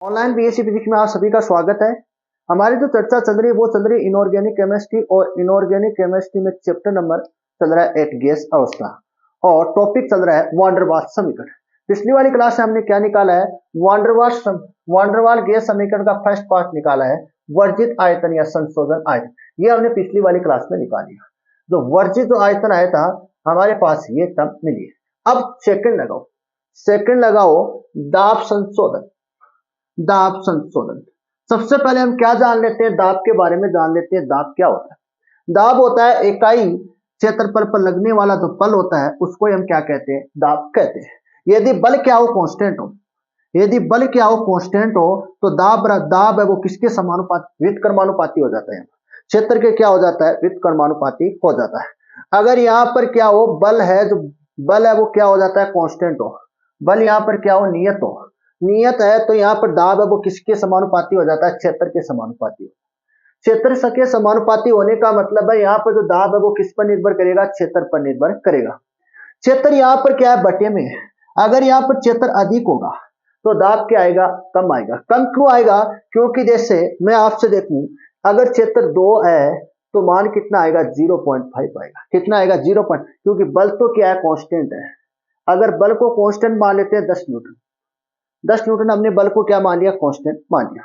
Online BSc physics में आप सभी का स्वागत है। हमारी जो चर्चा चल रही है वो चल रही है इनऑर्गेनिक केमिस्ट्री और इनऑर्गेनिक केमिस्ट्री में चैप्टर नंबर चल रहा है एक गैस अवस्था और टॉपिक चल रहा है वान डेर वाल्स समीकरण। पिछली वाली क्लास में हमने क्या निकाला है, वान डेर वाल्स गैस समीकरण का फर्स्ट पार्ट निकाला है, वर्जित आयतन या संशोधन आयतन। ये हमने पिछली वाली क्लास में निकाल लिया। जो वर्जित आयतन आया था हमारे पास ये टर्म मिली है। अब सेकंड लगाओ दाब संशोधन। दाब संशोधन सबसे पहले हम क्या जान लेते हैं, दाब के बारे में जान लेते हैं। दाब क्या होता है? दाब होता है इकाई क्षेत्रफल पर लगने वाला जो बल होता है उसको हम क्या कहते हैं, दाब कहते हैं। यदि बल क्या हो, कांस्टेंट हो, यदि बल क्या हो, कांस्टेंट हो, तो दाब है वो किसके समानुपाती, व्युत्क्रमानुपाती हो जाता है। क्षेत्र के क्या हो जाता है, व्युत्क्रमानुपाती हो जाता है। अगर यहाँ पर क्या हो, बल है, जो बल है वो क्या हो जाता है, कांस्टेंट हो। बल यहाँ पर क्या हो, नियत हो। नियत है तो यहाँ पर दाब है वो किसके समानुपाती हो जाता है, क्षेत्र के समानुपाती। क्षेत्र के समानुपाती होने का मतलब है यहाँ पर जो दाब है वो किस पर निर्भर करेगा, क्षेत्र पर निर्भर करेगा। क्षेत्र यहाँ पर क्या है, बटे में है। अगर यहाँ पर क्षेत्र अधिक होगा तो दाब क्या आएगा, कम आएगा। कम क्यों आएगा, क्योंकि जैसे मैं आपसे देखूं, अगर क्षेत्र 2 है तो मान कितना आएगा, 0.5 आएगा। कितना आएगा, 0. क्योंकि बल तो क्या है, कांस्टेंट है। अगर बल को कांस्टेंट मान लेते हैं 10 न्यूटन, 10 न्यूटन हमने बल को क्या मान लिया, कांस्टेंट मान लिया,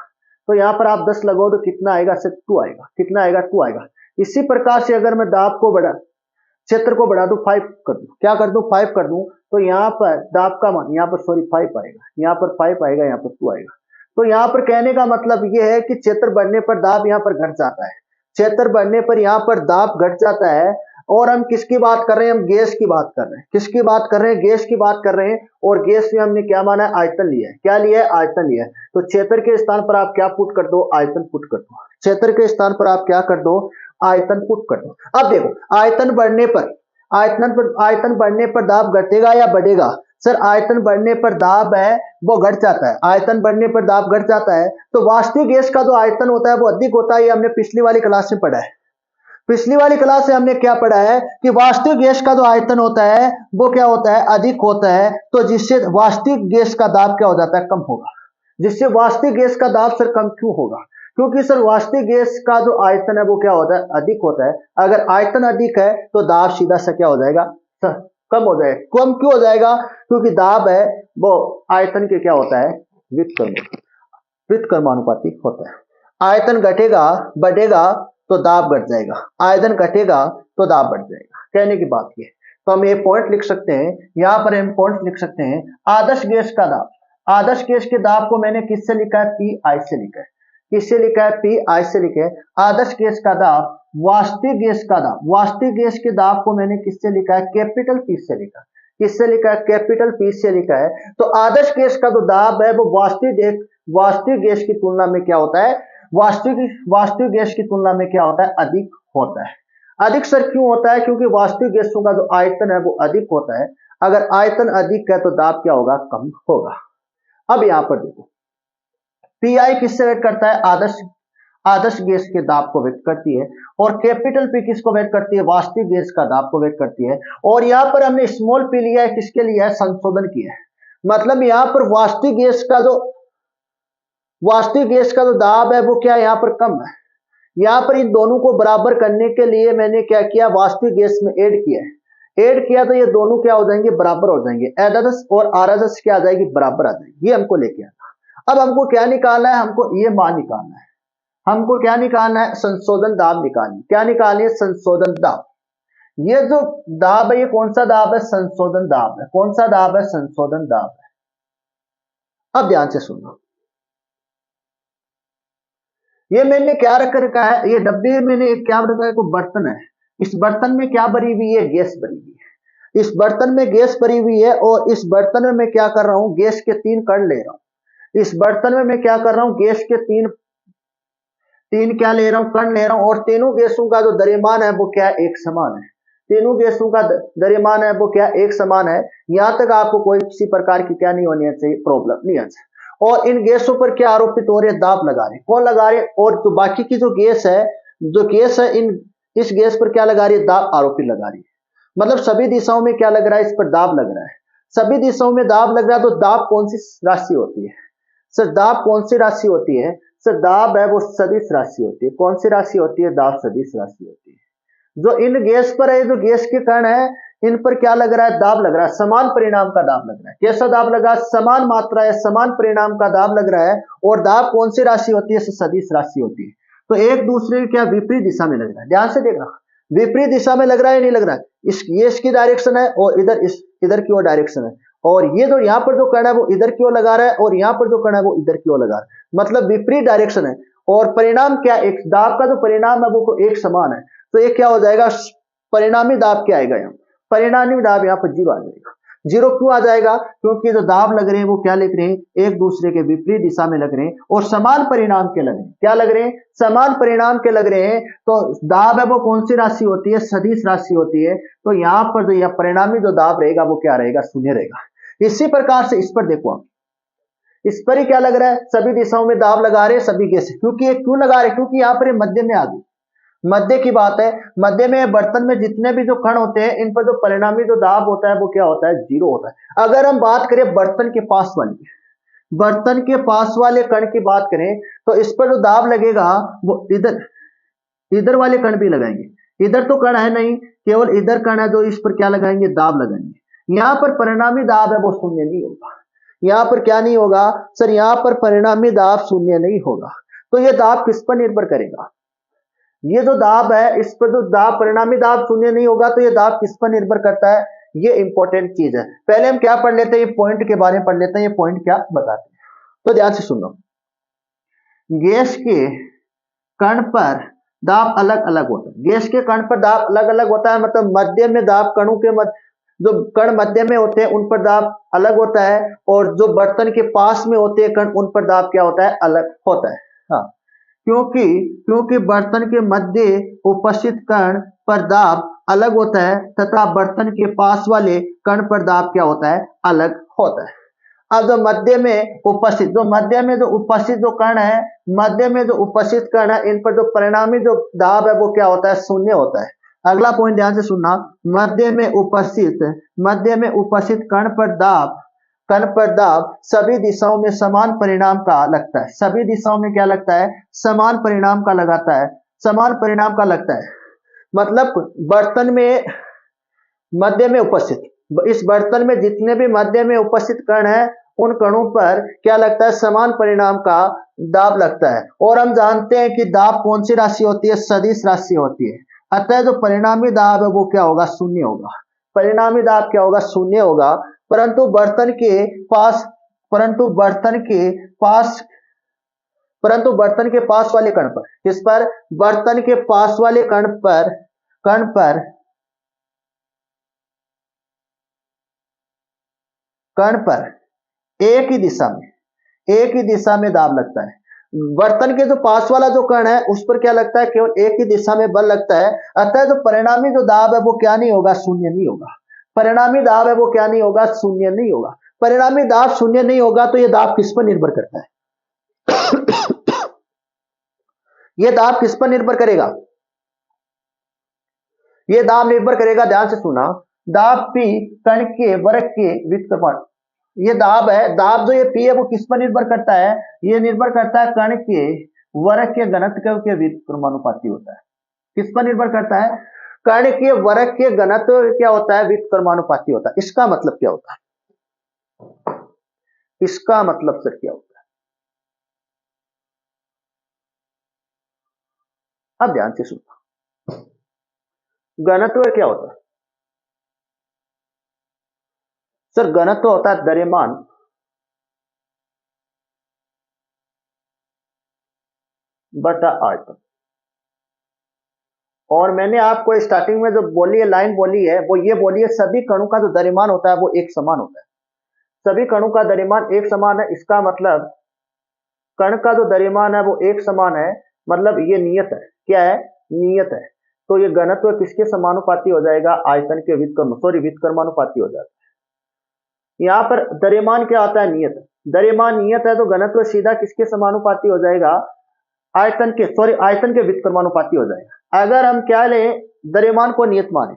तो यहाँ पर आप 10 लगाओ तो कितना आएगा, सिर्फ 2 आएगा। कितना आएगा, 2 आएगा। इसी प्रकार से अगर मैं दाब को बढ़ा, क्षेत्र को बढ़ा दूं, 5 कर दूं, क्या कर दूं, 5 कर दूं, तो यहाँ पर दाब का मान, यहाँ पर 5 आएगा, यहाँ पर 5 आएगा, यहाँ पर 2 आएगा। तो यहाँ पर कहने का मतलब ये है कि क्षेत्र बढ़ने पर दाब यहाँ पर घट जाता है। क्षेत्र बढ़ने पर यहाँ पर दाब घट जाता है। और हम किसकी बात कर रहे हैं, हम गैस की बात कर रहे हैं। किसकी बात कर रहे हैं, गैस की बात कर रहे हैं। और गैस में हमने क्या माना है, आयतन लिया है। क्या लिया है, आयतन लिया है। तो क्षेत्र के स्थान पर आप क्या पुट कर दो, आयतन पुट कर दो। क्षेत्र के स्थान पर आप क्या कर दो, आयतन पुट कर दो। अब देखो, आयतन बढ़ने पर दाब घटेगा या बढ़ेगा। सर आयतन बढ़ने पर दाब है वो घट जाता है। आयतन बढ़ने पर दाब घट जाता है तो वास्तविक गैस का जो आयतन होता है वो अधिक होता है। ये हमने पिछली वाली क्लास में पढ़ा है। पिछली वाली क्लास से हमने क्या पढ़ा है कि वास्तविक गैस का जो आयतन होता है वो क्या होता है, अधिक होता है। तो जिससे वास्तविक गैस का दाब क्या हो जाता है, कम होगा। जिससे वास्तविक गैस का दाब सर कम क्यों होगा, क्योंकि सर वास्तविक गैस का जो आयतन है वो क्या होता है, अधिक होता है। अगर आयतन अधिक है तो दाब सीधा सा क्या हो जाएगा, सर कम हो जाएगा। कम क्यों हो जाएगा, क्योंकि दाब है वो आयतन के क्या होता है, व्युत्क्रमानुपाती होता है। आयतन घटेगा बढ़ेगा तो दाब घट जाएगा, आयतन घटेगा तो दाब बढ़ जाएगा। कहने की बात ये। तो हम ये पॉइंट लिख सकते हैं, यहां पर हम पॉइंट लिख सकते हैं। आदर्श गैस का दाब, आदर्श गैस के दाब को मैंने किससे लिखा है, पी आई से लिखा है। किससे लिखा है, पी आई से लिखा है। आदर्श गैस का दाब, वास्तविक गैस का दाब, वास्तविक गैस के दाब को मैंने किससे लिखा है, कैपिटल पी से लिखा है। किससे लिखा है, कैपिटल पी से लिखा है। तो आदर्श गैस का जो दाब है वो वास्तविक गैस की तुलना में क्या होता है, वास्तविक गैस की तुलना में क्या होता है, अधिक होता है। अधिक सर क्यों होता है, क्योंकि वास्तविक गैसों का जो आयतन है वो अधिक होता है। अगर आयतन अधिक है तो दाब क्या होगा, कम होगा। अब यहां पर देखो, पीआई किससे व्यक्त करता है, आदर्श गैस के दाब को व्यक्त करती है। और कैपिटल पी किसको व्यक्त करती है, वास्तविक गैस का दाब को व्यक्त करती है। और यहां पर हमने स्मॉल पी लिया है, किसके लिए है, संशोधन किया है। मतलब यहां पर वास्तविक गैस का जो दाब है वो क्या है, यहां पर कम है। यहां पर इन दोनों को बराबर करने के लिए मैंने क्या किया, वास्तविक गैस में ऐड किया तो ये दोनों क्या हो जाएंगे, बराबर हो जाएंगे। एडादस और आरादस क्या आ जाएगी, बराबर आ जाएगी। ये हमको लेके आना। अब हमको क्या निकालना है, हमको ये मान निकालना है। हमको क्या निकालना है, संशोधन दाब निकालनी। क्या निकालनी है, संशोधन दाब। ये जो दाब है ये कौन सा दाब है, संशोधन दाब है। कौन सा दाब है, संशोधन दाब है। अब ध्यान से सुनो, ये मैंने क्या रख रखा है, ये डब्बे में मैंने क्या रखा है, कोई बर्तन है। इस बर्तन में क्या भरी हुई है, गैस भरी हुई है। इस बर्तन में गैस भरी हुई है और इस बर्तन में मैं क्या कर रहा हूं, गैस के 3 कण ले रहा हूं। इस बर्तन में मैं क्या कर रहा हूं, गैस के तीन क्या ले रहा हूं, कण ले रहा हूं। और तीनों गैसों का जो द्रव्यमान है वो क्या है, एक समान है। तीनों गैसों का द्रव्यमान है वो क्या, एक समान है। यहां तक आपको कोई किसी प्रकार की क्या नहीं होनी चाहिए, प्रॉब्लम नहीं आनी चाहिए। और इन गैसों पर क्या आरोपित हो रहे हैं, दाब लगा रहे हैं। कौन लगा रहे हैं, और तो बाकी की जो गैस है इस गैस पर क्या लगा रही है, दाब आरोपित लगा रही है। मतलब सभी दिशाओं में क्या लग रहा है, इस पर दाब लग रहा है। सभी दिशाओं में दाब लग रहा है तो दाब कौन सी राशि होती है, सर दाब कौन सी राशि होती है? सर दाब है वो सदिश राशि होती है। कौन सी राशि होती है? दाब सदिश राशि होती है। जो इन गैस पर है, जो गैस के कण है, इन पर क्या लग रहा है? दाब लग रहा है, समान परिणाम का दाब लग रहा है। कैसा दाब लगा? समान मात्रा है, समान परिणाम का दाब लग रहा है। और दाब कौन सी राशि होती है? सदिश राशि होती है। तो एक दूसरे के क्या विपरीत दिशा में लग रहा है। ध्यान से देखना, विपरीत दिशा में लग रहा है नहीं लग रहा है? ये इसकी डायरेक्शन है और इधर की ओर डायरेक्शन है। और ये जो यहाँ पर जो कण है वो इधर की ओर लगा रहा है और यहाँ पर जो कण है वो इधर की ओर लगा रहा है, मतलब विपरीत डायरेक्शन है। और परिणाम क्या? एक दाब का जो परिणाम है वो एक समान है। तो ये क्या हो जाएगा? परिणामी दाब क्या आएगा? यहाँ परिणामी दाब यहाँ पर 0 आ जाएगा। 0 क्यों आ जाएगा? क्योंकि जो दाब लग रहे हैं वो क्या लग रहे हैं? एक दूसरे के विपरीत दिशा में लग रहे हैं और समान परिणाम के लग रहे हैं। क्या लग रहे हैं? समान परिणाम के लग रहे हैं। तो दाब है वो कौन सी राशि होती है? सदिश राशि होती है। तो यहाँ पर जो यह परिणामी जो दाब रहेगा वो क्या रहेगा? शून्य रहेगा। इसी प्रकार से इस पर देखो आप, इस पर ही क्या लग रहा है? सभी दिशाओं में दाब लगा रहे हैं सभी गैस। क्योंकि ये क्यों लगा रहे? क्योंकि यहाँ पर मध्य में आ गई, मध्य की बात है। मध्य में बर्तन में जितने भी जो कण होते हैं इन पर जो परिणामी जो दाब होता है वो क्या होता है? 0 होता है। अगर हम बात करें बर्तन के पास वाली, बर्तन के पास वाले कण की बात करें तो इस पर जो दाब लगेगा वो इधर वाले कण भी लगाएंगे। इधर तो कण है नहीं, केवल इधर कण है, जो इस पर क्या लगाएंगे? दाब लगाएंगे। यहाँ पर परिणामी दाब है वो शून्य नहीं होगा। यहाँ पर क्या नहीं होगा? सर यहाँ पर परिणामी दाब शून्य नहीं होगा। तो ये दाब किस पर निर्भर करेगा? ये जो दाब है इस पर जो दाब परिणामी दाब शून्य नहीं होगा, तो ये दाब किस पर निर्भर करता है? ये इंपॉर्टेंट चीज है। पहले हम क्या पढ़ लेते हैं? ये पॉइंट के बारे में पढ़ लेते हैं। ये पॉइंट क्या बताते हैं, तो ध्यान से सुनो। गैस के कण पर दाब अलग अलग होता है। गैस के कण पर दाब अलग अलग होता है, मतलब मध्य में दाब, कणों के जो कण मध्य में होते हैं उन पर दाब अलग होता है, और जो बर्तन के पास में होते हैं कण उन पर दाब क्या होता है? अलग होता है। हाँ, क्योंकि बर्तन के मध्य उपस्थित कण पर दाब अलग होता है तथा बर्तन के पास वाले कण पर दाब क्या होता है? अलग होता है। अब जो मध्य में उपस्थित जो कण है, मध्य में जो उपस्थित कण है, इन पर जो परिणामी जो दाब है वो क्या होता है? शून्य होता है। अगला पॉइंट ध्यान से सुनना, मध्य में उपस्थित कण पर दाब सभी दिशाओं में समान परिणाम का लगता है। सभी दिशाओं में क्या लगता है? समान परिणाम का लगाता है, समान परिणाम का लगता है। मतलब बर्तन में मध्य में उपस्थित, इस बर्तन में जितने भी मध्य में उपस्थित कण है उन कणों पर क्या लगता है? समान परिणाम का दाब लगता है। और हम जानते हैं कि दाब कौन सी राशि होती है? सदिश राशि होती है। अतः जो परिणामी दाब है वो क्या होगा? शून्य होगा। परिणामी दाब क्या होगा? शून्य होगा। परंतु बर्तन के पास वाले कण पर, किस पर? बर्तन के पास वाले कण पर एक ही दिशा में दाब लगता है। बर्तन के जो पास वाला जो कण है उस पर क्या लगता है? केवल एक ही दिशा में बल लगता है। अतः जो परिणामी जो दाब है वो क्या नहीं होगा? शून्य नहीं होगा। परिणामी दाब है वो क्या नहीं होगा? शून्य नहीं होगा। परिणामी दाब शून्य नहीं होगा, तो यह दाब किस पर निर्भर करता है? यह दाब किस पर निर्भर करेगा? यह दाब निर्भर करेगा, ध्यान से सुना, दाब P कण के वर्ग के व्युत्क्रमण। ये दाब है, दाब जो ये P है वो किस पर निर्भर करता है? ये निर्भर करता है कण के वर्ग के घनत्व के व्युत्क्रमानुपाती होता है। किस पर निर्भर करता है? कण के वर्ग के घनत्व क्या होता है? व्युत्क्रमानुपाती होता है। इसका मतलब क्या होता है? इसका मतलब सर क्या होता है? अब ध्यान से सुनना, घनत्व क्या होता है? सर घनत्व होता है द्रव्यमान बटा आयतन। और मैंने आपको स्टार्टिंग में जो बोली है, लाइन बोली है, वो ये बोली है, सभी कणों का जो द्रव्यमान होता है वो एक समान होता है। सभी कणों का द्रव्यमान एक समान है। इसका मतलब कण का जो द्रव्यमान है वो एक समान है, मतलब ये नियत है। क्या है? नियत है। तो ये घनत्व किसके समानुपाती हो जाएगा? आयतन के व्युत्क्रमानुपाती हो जाता है। यहाँ पर द्रव्यमान क्या आता है? नियत। द्रव्यमान नियत है तो घनत्व सीधा किसके समानुपाती हो जाएगा? आयतन के व्युत्क्रमानुपाती हो जाएगा। अगर हम क्या लें, द्रव्यमान को नियत माने,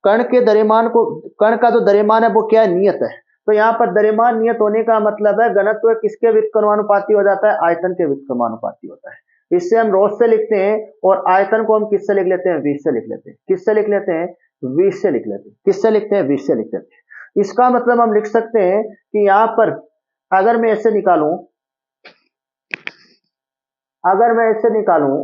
कण का जो द्रव्यमान है वो क्या है? नियत है। तो यहाँ पर द्रव्यमान नियत होने का मतलब है घनत्व किसके व्युत्क्रमानुपाती हो जाता है, आयतन के व्युत्क्रमानुपाती होता है। इससे हम रोज से लिखते हैं और आयतन को हम किससे लिख लेते हैं, 20 से लिख लेते हैं। किससे लिख लेते हैं, 20 से लिख लेते हैं। किससे लिखते हैं, 20 से लिख लेते हैं। इसका मतलब हम लिख सकते हैं कि यहाँ पर अगर मैं ऐसे निकालूं, अगर मैं ऐसे निकालूं,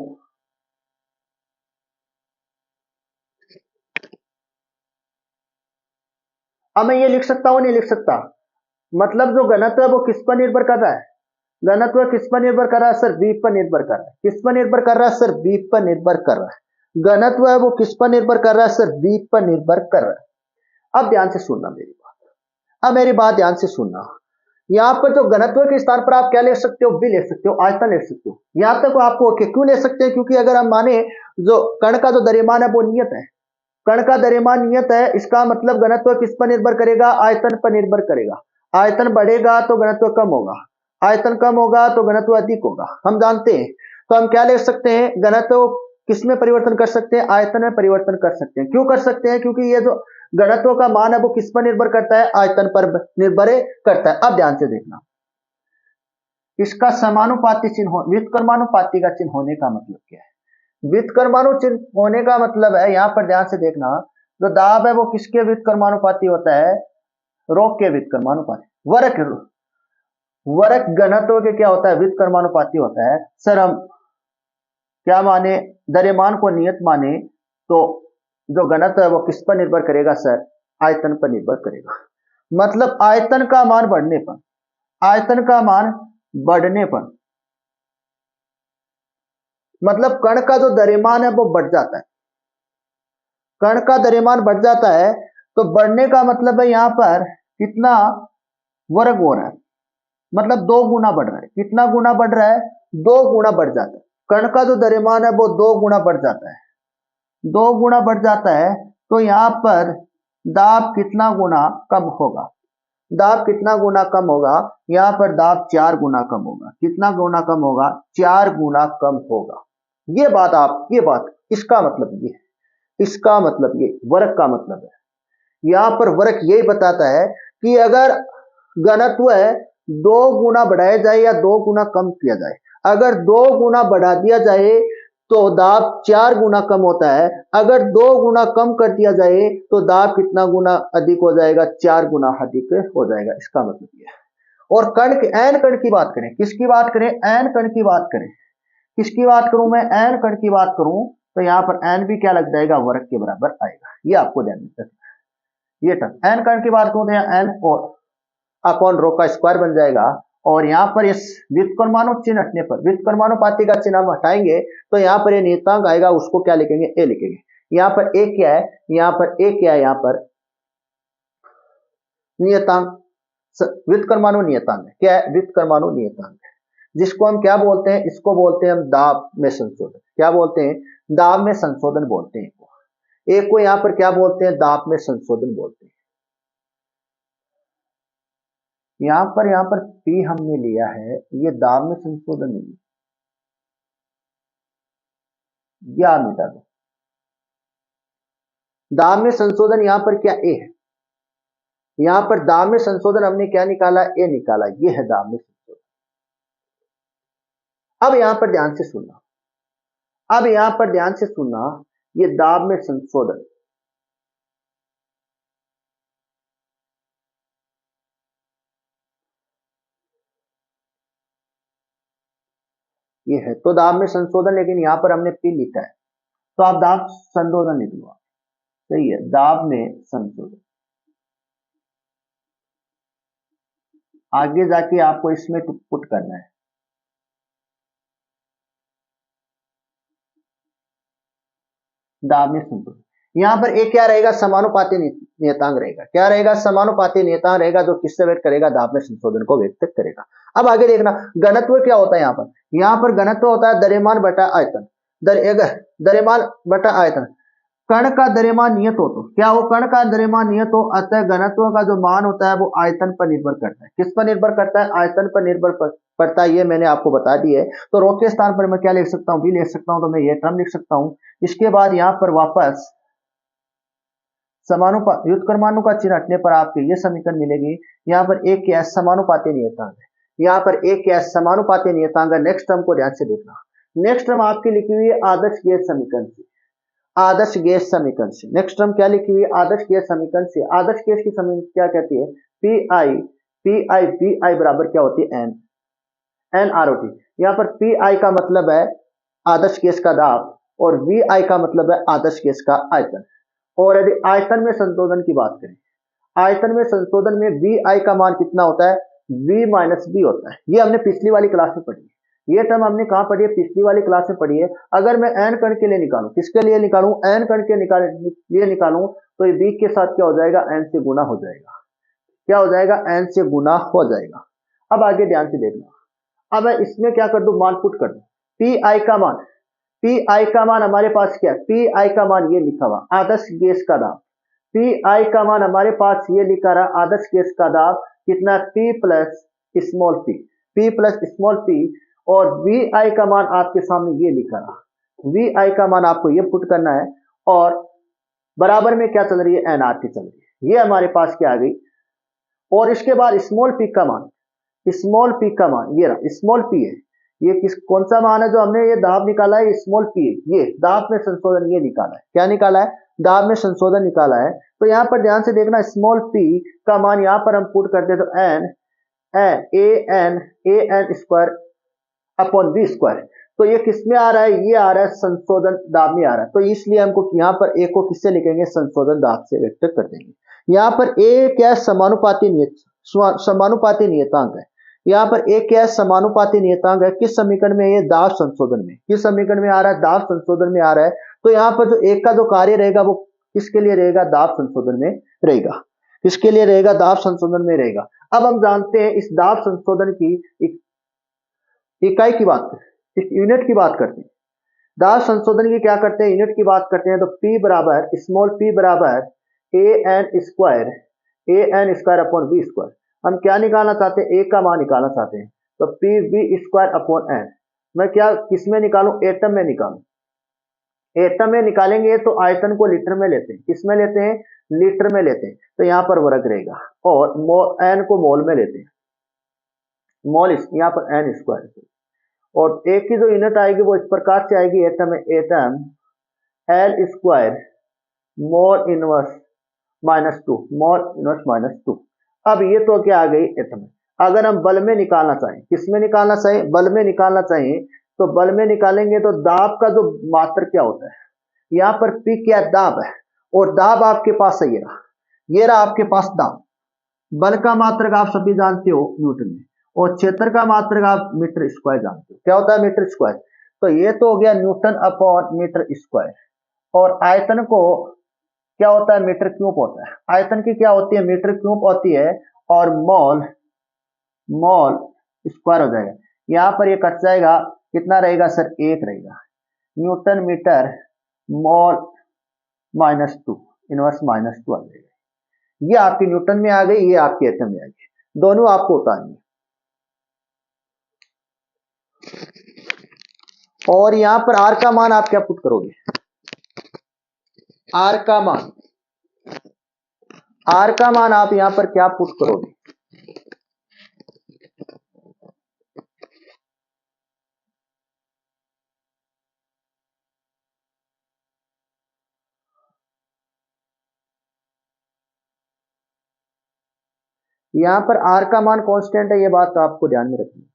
अब मैं ये लिख सकता हूं, नहीं लिख सकता। मतलब जो घनत्व है वो किस पर निर्भर कर रहा है, घनत्व किस पर निर्भर कर रहा है सर, बी पर निर्भर कर रहा है। किस पर निर्भर कर रहा है सर, बी पर निर्भर कर रहा है। घनत्व है वो किस पर निर्भर कर रहा है सर, बी पर निर्भर कर रहा है। अब ध्यान से सुनना मेरी बात, अब मेरी बात ध्यान से सुनना। यहाँ पर जो घनत्व के स्थान पर आप क्या ले सकते हो, बी ले सकते हो, आयतन ले सकते हो। यहां तक आपको ओके क्यों ले सकते हैं, क्योंकि अगर हम माने जो कण का जो द्रव्यमान है वो नियत है, कण का द्रव्यमान नियत है, इसका मतलब घनत्व किस पर निर्भर करेगा, आयतन पर निर्भर करेगा। आयतन बढ़ेगा तो घनत्व कम होगा, आयतन कम होगा तो घनत्व अधिक होगा, हम जानते हैं। तो हम क्या ले सकते हैं, घनत्व किस में परिवर्तन कर सकते हैं, आयतन में परिवर्तन कर सकते हैं। क्यों कर सकते हैं, क्योंकि ये जो घनत्व का मान है वो किस पर निर्भर करता है, आयतन पर निर्भर करता है। अब ध्यान से देखना, इसका समानुपाती चिन्ह, व्युत्क्रमानुपाती का चिन्ह होने का मतलब क्या है, व्युत्क्रमानु चिन्ह होने का मतलब है, यहां पर ध्यान से देखना, जो दाब है वो किसके व्युत्क्रमानुपाती होता है, रोग के व्युत्क्रमानुपाती। वर्क, वर्क घनत्व के क्या होता है, व्युत्क्रमानुपाती होता है। सर हम क्या माने, द्रव्यमान को नियत माने तो जो घनत्व है वो किस पर निर्भर करेगा सर, आयतन पर निर्भर करेगा। मतलब आयतन का मान बढ़ने पर, आयतन का मान बढ़ने पर मतलब कण का जो द्रव्यमान है वो बढ़ जाता है, कण का द्रव्यमान बढ़ जाता है। तो बढ़ने का मतलब है यहां पर कितना वर्ग हो रहा है, मतलब 2 गुना बढ़ रहा है। कितना गुना बढ़ रहा है, 2 गुना बढ़ जाता है। कण का जो द्रव्यमान है वो 2 गुना बढ़ जाता है, 2 गुना बढ़ जाता है। तो यहां पर दाब कितना गुना कम होगा, दाब कितना गुना कम होगा, यहां पर दाब 4 गुना कम होगा। कितना गुना कम होगा, 4 गुना कम होगा। ये बात आप, ये बात, इसका मतलब ये है, इसका मतलब ये वर्ग का मतलब है। यहां पर वर्ग यही बताता है कि अगर घनत्व है 2 गुना बढ़ाया जाए या 2 गुना कम किया जाए, अगर 2 गुना बढ़ा दिया जाए तो दाब 4 गुना कम होता है, अगर 2 गुना कम कर दिया जाए तो दाब कितना गुना अधिक हो जाएगा, 4 गुना अधिक हो जाएगा। इसका मतलब यह है। और कण के, एन कण की बात करें, किसकी बात करें, एन कण की बात करें, किसकी बात करूं मैं, एन कण की बात करूं, तो यहां पर एन भी क्या लग जाएगा, वर्ग के बराबर आएगा। ये आपको ध्यान में रखना है। ये टर्म एन कण की बात करूं तो यहाँ एन और अपॉन रो का स्क्वायर बन जाएगा। और यहाँ पर इस व्युत्क्रमानु चिन्ह हटने पर, व्युत्क्रमानुपाती का चिन्ह हम हटाएंगे तो यहाँ पर ये नियतांक आएगा, उसको क्या लिखेंगे, ए लिखेंगे। यहाँ पर ए क्या है, यहाँ पर ए क्या है, यहाँ पर नियतांक, व्युत्क्रमानु नियतांक क्या है, व्युत्क्रमानु नियतांक, जिसको हम क्या बोलते हैं, इसको बोलते हैं हम दाब में संशोधन। क्या बोलते हैं, दाब में संशोधन बोलते हैं। एक को यहाँ पर क्या बोलते हैं, दाब में संशोधन बोलते हैं। यहां पर पी हमने लिया है, ये दाब में संशोधन नहीं है, या मिटा दो। दाब में संशोधन यहां पर क्या ए है, यहां पर दाब में संशोधन हमने क्या निकाला, ए निकाला, ये है दाब में संशोधन। अब यहां पर ध्यान से सुनना, अब यहां पर ध्यान से सुनना, ये दाब में संशोधन, ये है तो दाब में संशोधन, लेकिन यहां पर हमने पी लिखा है तो आप दाब संशोधन लिख लो, सही है, दाब में संशोधन। आगे जाके आपको इसमें पुट करना है, दाब में संशोधन। यहां पर एक क्या रहेगा, समानुपाती नियतांक रहेगा। क्या रहेगा, समानुपाती नियतांक रहेगा, जो किससे व्यक्त करेगा, दाब में संशोधन को व्यक्त करेगा। अब आगे देखना, घनत्व क्या होता है, यहां पर घनत्व होता है द्रव्यमान बटा आयतन, द्रव्यमान बटा आयतन। कण का द्रव्यमान नियत हो तो क्या हो, कण का द्रव्यमान नियत हो, अतः घनत्व का जो मान होता है वो आयतन पर निर्भर करता है। किस पर निर्भर करता है, आयतन पर निर्भर करता है। ये मैंने आपको बता दी है। तो रो के स्थान पर मैं क्या लिख सकता हूं, भी लिख सकता हूं, तो मैं ये टर्म लिख सकता हूं। इसके बाद यहां पर वापस समानुपात व्युत्क्रमाणु का चिन्ह हटने पर आपको ये समीकरण मिलेगी। यहाँ पर एक क्या है, समानुपाती नियतांक है। यहाँ पर एक क्या है, समानुपाती नियतांक है। नेक्स्ट टर्म को ध्यान से देखना। नेक्स्ट टर्म आपकी लिखी हुई है आदर्श गैस समीकरण से। आदर्श गैस समीकरण से नेक्स्ट टर्म क्या लिखी हुई है, आदर्श गैस समीकरण से। आदर्श गैस की समीकरण क्या कहती है, पी आई बी आई बराबर क्या होती है, एन आर ओ टी। यहाँ पर पी आई का मतलब है आदर्श गैस का दाब और वी आई का मतलब है आदर्श गैस का आयतन। और यदि आयतन में संशोधन की बात करें, आयतन में संशोधन में वी आई का मान कितना होता है, वी माइनस बी होता है। ये हमने पिछली वाली क्लास में पढ़ी है। ये टर्म हमने कहां पढ़ी है, पिछली वाली क्लास में पढ़ी है। अगर मैं एन कण के लिए निकालूं, किसके लिए निकालूं, एन कण के लिए निकालूं, तो ये बी के साथ क्या हो जाएगा, एन से गुना हो जाएगा। क्या हो जाएगा, एन से गुना हो जाएगा। अब आगे ध्यान से देखना। अब मैं इसमें क्या कर दूं, मान पुट कर दूं। पी आई का मान, पी आई का मान हमारे पास क्या है, पी आई का मान ये लिखा हुआ आदर्श गैस का दाब। पी आई का मान हमारे पास ये लिखा रहा आदर्श गैस का दाब कितना, P plus small P, P plus small P. और वी आई का मान आपके सामने ये लिखा रहा, वी आई का मान आपको ये पुट करना है। और बराबर में क्या चल रही है, एन आर टी चल रही है। ये हमारे पास क्या आ गई। और इसके बाद स्मॉल पी का मान, स्मॉल पी का मान ये रहा, स्मॉल पी है। ये किस कौन सा मान है जो हमने ये दाब निकाला है, स्मॉल पी है। ये दाब में संशोधन ये निकाला है, क्या निकाला है, दाब में संशोधन निकाला है। तो यहाँ पर ध्यान से देखना, स्मॉल पी का मान यहाँ पर हम पुट करते हैं तो N A N square upon B square. तो ये किस में आ रहा है, ये आ रहा है संशोधन दाब में आ रहा है। तो इसलिए हमको यहाँ पर ए को किससे लिखेंगे, संशोधन दाब से व्यक्त कर देंगे। यहाँ पर ए क्या समानुपाती समानुपाती नियतांक है। यहाँ पर एक क्या है, समानुपाती नियतांक है। किस समीकरण में, ये दाब संशोधन में। किस समीकरण में आ रहा है, दाब संशोधन में आ रहा है। तो यहाँ पर जो एक का जो कार्य रहेगा वो किसके लिए रहेगा, दाब संशोधन में रहेगा। किसके लिए रहेगा, दाब संशोधन में रहेगा। अब हम जानते हैं इस दाब संशोधन की इकाई की बात करते हैं, इस यूनिट की बात करते हैं। दाब संशोधन की क्या करते हैं, यूनिट की बात करते हैं। तो P बराबर स्मॉल p बराबर A N square upon B square. हम क्या निकालना चाहते हैं, ए का मान निकालना चाहते हैं। तो P B square upon N, मैं क्या किस में निकालूं, एटम में निकालूं। एटम में निकालेंगे तो आयतन को लीटर में लेते हैं, किस में लेते हैं, लीटर में लेते हैं। तो यहाँ पर वर्ग रहेगा। और एन को मोल में लेते हैं, मोल यहाँ पर एन स्क्वायर। और एक की जो यूनिट आएगी वो इस प्रकार से आएगी, एटम में atom L square mole inverse -2, mole inverse -2। अब ये तो क्या आ गई एटम। अगर हम बल में निकालना चाहें, किस में निकालना चाहें, बल में निकालना चाहें, तो बल में निकालेंगे तो दाब का जो मात्र क्या होता है, यहाँ पर पी क्या दाब है। और दाब आपके पास है, ये रहा आपके पास दाब। बल का मात्रक आप सभी जानते हो न्यूटन में, और क्षेत्र का मात्रक आप मीटर स्क्वायर जानते हो, क्या होता है, मीटर स्क्वायर। तो ये तो हो गया न्यूटन अपॉन मीटर स्क्वायर। और आयतन को क्या होता है, मीटर क्यूब होता है। आयतन की क्या होती है, मीटर क्यूब होती है। और मॉल मॉल स्क्वायर हो जाएगा। यहाँ पर ये कट जाएगा, कितना रहेगा सर, एक रहेगा। न्यूटन मीटर मॉल -2 इनवर्स -2 आ जाएगा। ये आपकी न्यूटन में आ गई, ये आपके एटम में आ गई। दोनों आपको उतारनी है। और यहां पर आर का मान आप क्या पुट करोगे, आर का मान, आर का मान आप यहां पर क्या पुट करोगे। यहां पर आर का मान कांस्टेंट है, ये बात तो आपको ध्यान में रखनी है।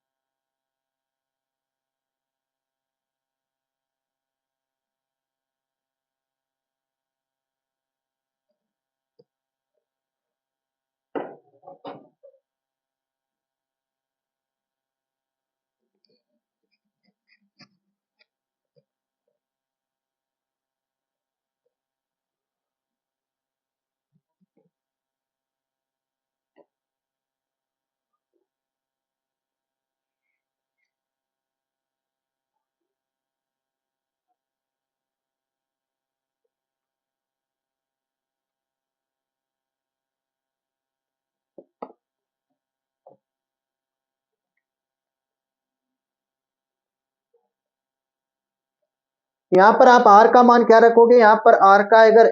यहाँ पर आप आर का मान क्या रखोगे, यहाँ पर आर का अगर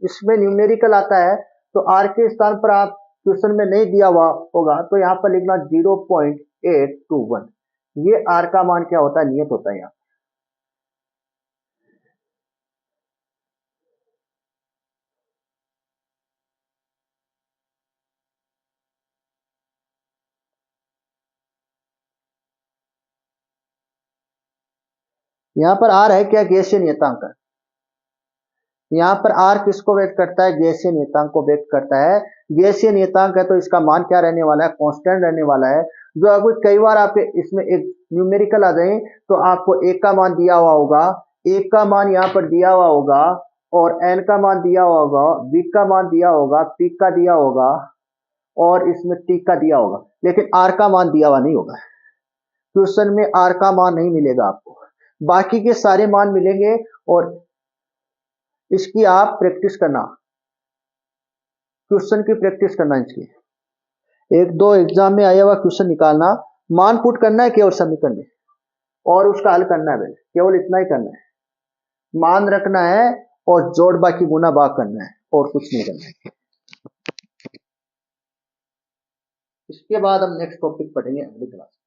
इसमें न्यूमेरिकल आता है तो आर के स्थान पर आप क्वेश्चन में नहीं दिया हुआ होगा तो यहाँ पर लिखना 0.821। ये आर का मान क्या होता है, नियत होता है। यहाँ पर आर है क्या, गैसीय नियतांक। यहाँ पर आर किसको व्यक्त करता है, गैसीय नियतांक को व्यक्त करता है। गैसीय नियतांक है तो इसका मान क्या रहने वाला है, कांस्टेंट रहने वाला है। जो अगर कई बार आपके इसमें एक न्यूमेरिकल आ जाए तो आपको एक का मान दिया हुआ होगा, एक का मान यहाँ पर दिया हुआ होगा और एन का मान दिया हुआ होगा, बी का मान दिया होगा, पी का दिया होगा और इसमें टी का दिया होगा, लेकिन आर का मान दिया हुआ नहीं होगा। क्वेश्चन में आर का मान नहीं मिलेगा आपको, बाकी के सारे मान मिलेंगे। और इसकी आप प्रैक्टिस करना, क्वेश्चन की प्रैक्टिस करना, इसकी एक दो एग्जाम में आया हुआ क्वेश्चन निकालना, मान पुट करना है केवल समीकरण में और उसका हल करना है, भाई केवल इतना ही करना है, मान रखना है और जोड़ बाकी गुना भाग करना है और कुछ नहीं करना है। इसके बाद हम नेक्स्ट टॉपिक पढ़ेंगे अगली क्लास।